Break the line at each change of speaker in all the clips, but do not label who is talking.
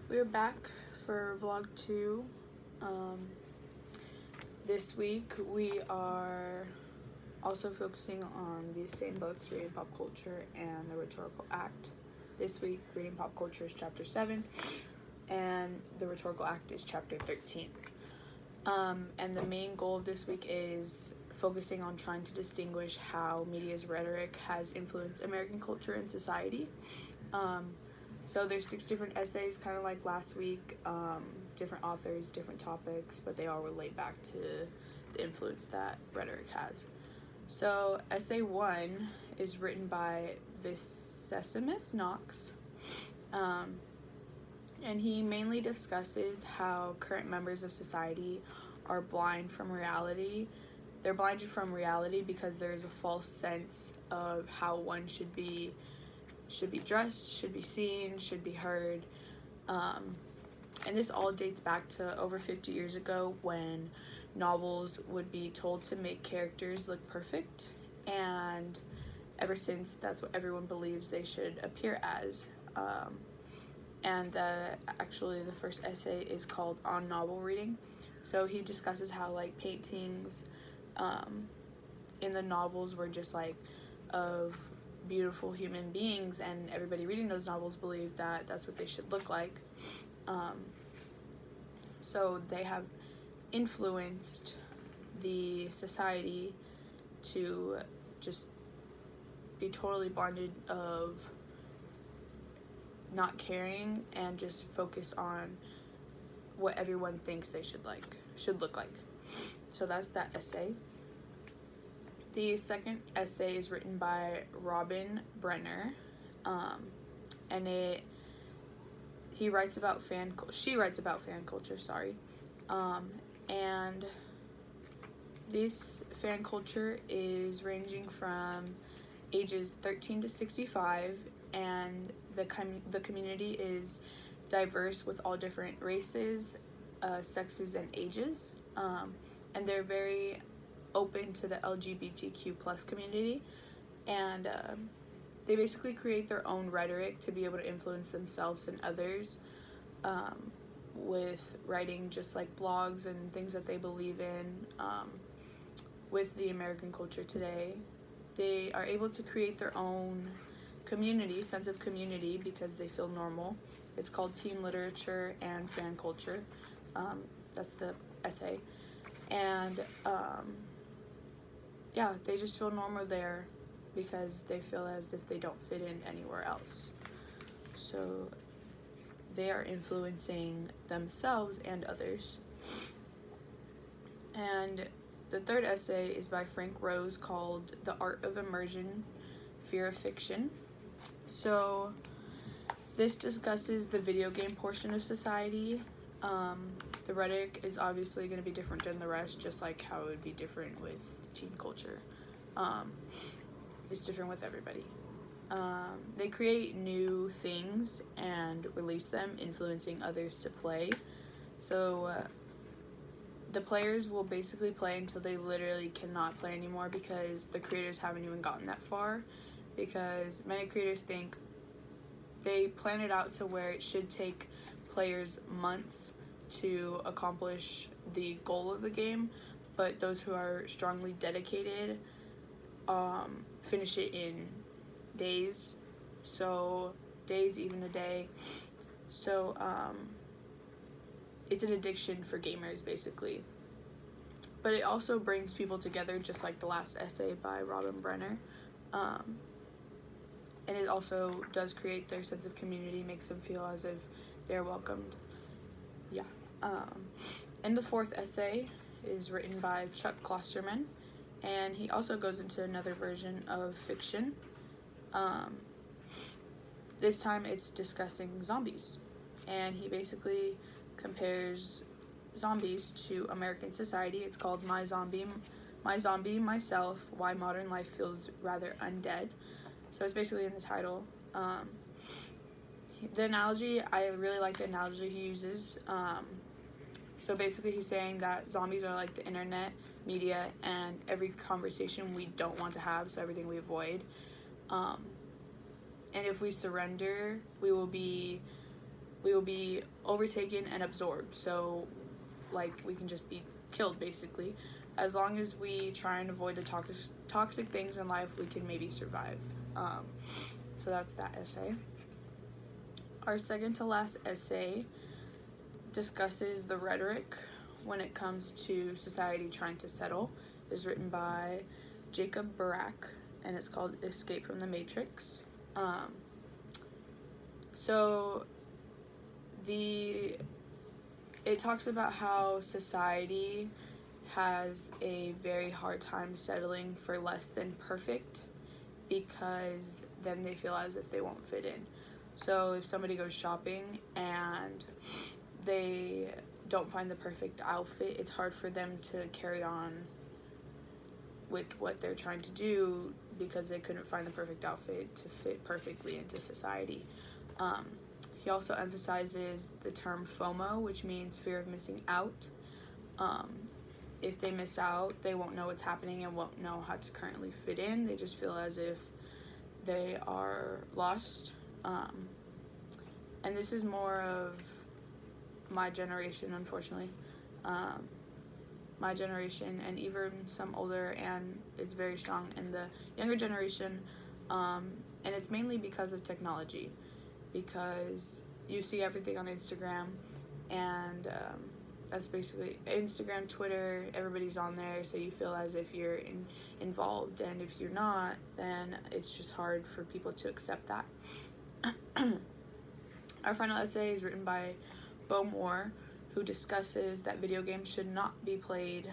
We're back for vlog 2. This week we are also focusing on these same books, Reading Pop Culture and the Rhetorical Act. This week, Reading Pop Culture is chapter 7, and the Rhetorical Act is chapter 13. And the main goal of this week is focusing on trying to distinguish how media's rhetoric has influenced American culture and society. So there's 6 different essays, kind of like last week, different authors, different topics, but they all relate back to the influence that rhetoric has. So essay 1 is written by Vicesimus Knox, and he mainly discusses how current members of society are blind from reality. They're blinded from reality because there is a false sense of how one should be dressed, should be seen, should be heard. And this all dates back to over 50 years ago when novels would be told to make characters look perfect, and ever since that's what everyone believes they should appear as. And actually the first essay is called On Novel Reading. So he discusses how like paintings in the novels were just like of beautiful human beings, and everybody reading those novels believed that that's what they should look like. So they have influenced the society to just be totally blinded of not caring and just focus on what everyone thinks they should look like. So that's that essay. The second essay is written by Robin Brenner, and she writes about fan culture, and this fan culture is ranging from ages 13 to 65, and the community is diverse with all different races, sexes, and ages, and they're very open to the LGBTQ plus community, and they basically create their own rhetoric to be able to influence themselves and others, with writing just like blogs and things that they believe in. With the American culture today, they are able to create their own sense of community because they feel normal. It's called Teen Literature and Fan Culture. That's the essay. And yeah, they just feel normal there because they feel as if they don't fit in anywhere else. So they are influencing themselves and others. And the third essay is by Frank Rose called The Art of Immersion, Fear of Fiction. So this discusses the video game portion of society. The rhetoric is obviously going to be different than the rest, just like how it would be different with teen culture. It's different with everybody. They create new things and release them, influencing others to play. So the players will basically play until they literally cannot play anymore because the creators haven't even gotten that far, because many creators think they plan it out to where it should take players months to accomplish the goal of the game, but those who are strongly dedicated finish it in days, even a day. So it's an addiction for gamers basically, but it also brings people together, just like the last essay by Robin Brenner, and it also does create their sense of community, makes them feel as if they're welcomed. And the fourth essay is written by Chuck Klosterman, and he also goes into another version of fiction. This time it's discussing zombies, and he basically compares zombies to American society. It's called My Zombie, Myself, Why Modern Life Feels Rather Undead. So it's basically in the title. The analogy, I really like the analogy he uses. So basically he's saying that zombies are like the internet, media, and every conversation we don't want to have, so everything we avoid. And if we surrender, we will will be overtaken and absorbed. So, like, we can just be killed, basically. As long as we try and avoid the toxic things in life, we can maybe survive. So that's that essay. Our second to last essay discusses the rhetoric when it comes to society trying to settle. It was written by Jacob Barak, and it's called Escape from the Matrix. It talks about how society has a very hard time settling for less than perfect, because then they feel as if they won't fit in. So if somebody goes shopping and they don't find the perfect outfit, it's hard for them to carry on with what they're trying to do because they couldn't find the perfect outfit to fit perfectly into society. He also emphasizes the term FOMO, which means fear of missing out. If they miss out, they won't know what's happening and won't know how to currently fit in. They just feel as if they are lost. And this is more of my generation, unfortunately. My generation, and even some older, and it's very strong in the younger generation. And it's mainly because of technology, because you see everything on Instagram, and that's basically Instagram, Twitter, everybody's on there, so you feel as if you're involved, and if you're not, then it's just hard for people to accept that. Our final essay is written by Bo Moore, who discusses that video games should not be played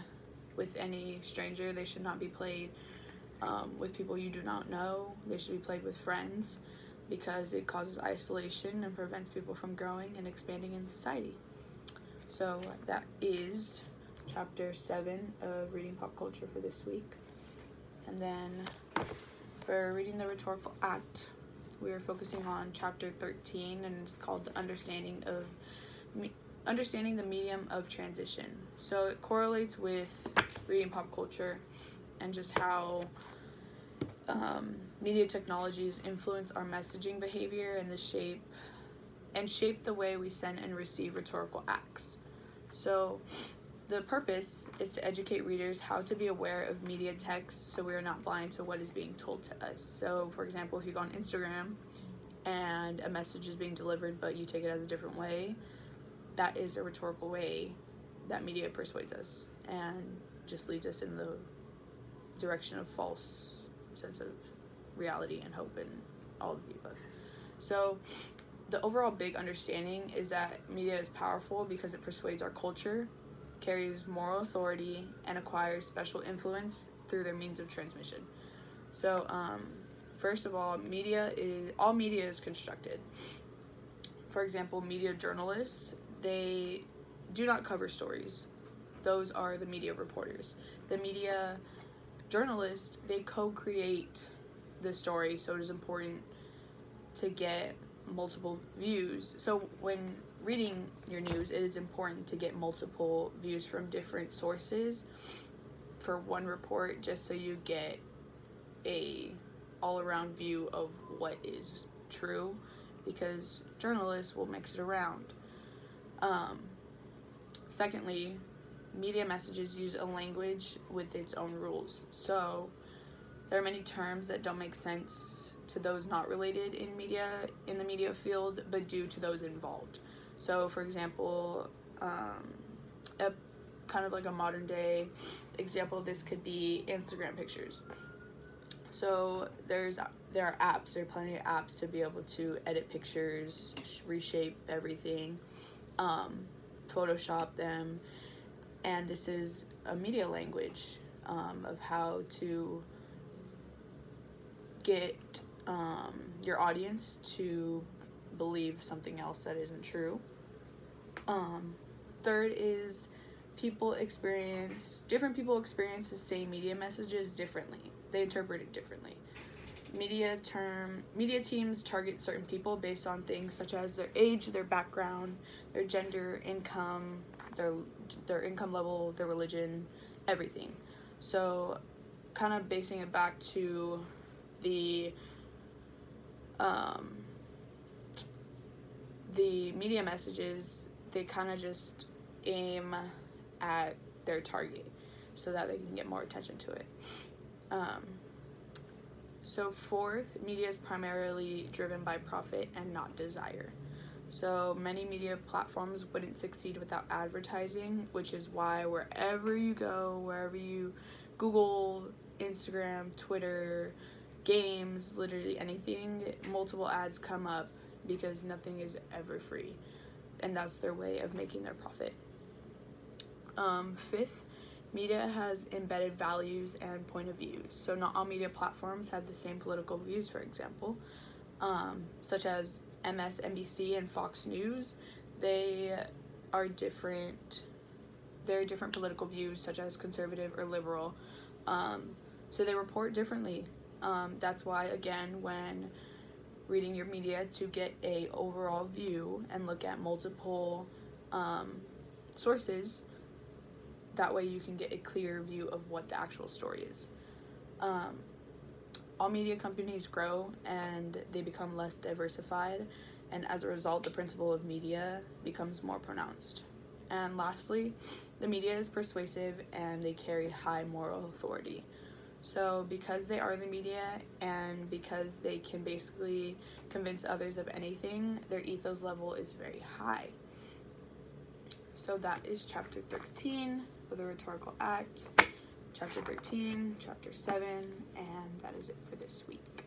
with any stranger. They should not be played with people you do not know. They should be played with friends, because it causes isolation and prevents people from growing and expanding in society. So that is chapter 7 of Reading Pop Culture for this week. And then for reading the Rhetorical Act, we are focusing on chapter 13, and it's called Understanding the Medium of Transition. So it correlates with reading pop culture and just how media technologies influence our messaging behavior and shape the way we send and receive rhetorical acts. So the purpose is to educate readers how to be aware of media text, so we are not blind to what is being told to us. So, for example, if you go on Instagram and a message is being delivered but you take it as a different way, that is a rhetorical way that media persuades us and just leads us in the direction of false sense of reality and hope and all of the above. So the overall big understanding is that media is powerful because it persuades our culture, carries moral authority, and acquires special influence through their means of transmission. So first of all, all media is constructed. For example, media journalists, they do not cover stories. Those are the media reporters. The media journalists, they co-create the story, so it is important to get multiple views. So when reading your news, it is important to get multiple views from different sources for one report, just so you get a all-around view of what is true, because journalists will mix it around. Secondly, media messages use a language with its own rules. So there are many terms that don't make sense to those not related in the media field, but do to those involved. So, for example, a kind of like a modern day example of this could be Instagram pictures. So there are apps. There are plenty of apps to be able to edit pictures, reshape everything, Photoshop them, and this is a media language of how to get your audience to believe something else that isn't true. Third is different people experience the same media messages differently. They interpret it differently. Media teams target certain people based on things such as their age, their background, their gender, income, their income level, their religion, everything. So kind of basing it back to the the media messages, they kind of just aim at their target so that they can get more attention to it. So fourth, media is primarily driven by profit and not desire. So many media platforms wouldn't succeed without advertising, which is why wherever you go, wherever you Google, Instagram, Twitter, games, literally anything, multiple ads come up because nothing is ever free. And that's their way of making their profit. Fifth, media has embedded values and point of views. So not all media platforms have the same political views, for example, such as MSNBC and Fox News. They are different. There are different political views, such as conservative or liberal. So they report differently. That's why, again, when reading your media, to get a overall view and look at multiple sources, that way you can get a clear view of what the actual story is. All media companies grow and they become less diversified, and as a result, the principle of media becomes more pronounced. And lastly, the media is persuasive and they carry high moral authority. So because they are the media and because they can basically convince others of anything, their ethos level is very high. So that is chapter 13 of the Rhetorical Act, chapter 13, chapter 7, and that is it for this week.